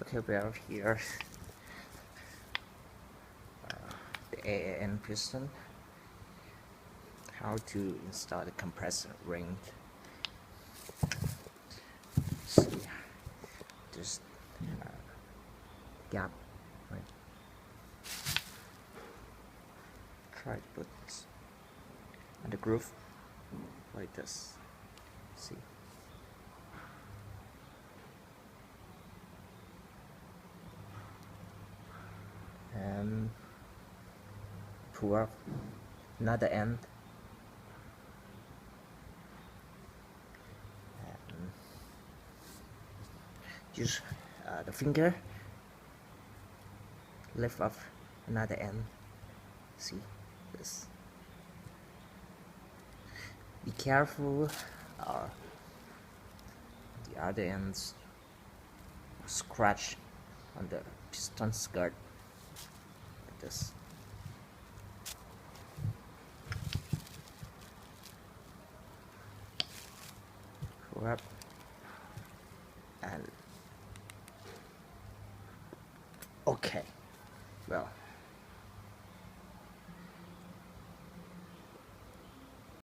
Okay, we have here the AAN piston. How to install the compressor ring. See, there's gap, right? Try to put on the groove like this. See. And pull up another end. And use the finger, lift up another end. See this. Be careful, the other ends scratch on the piston skirt like this. Pull up and okay, well,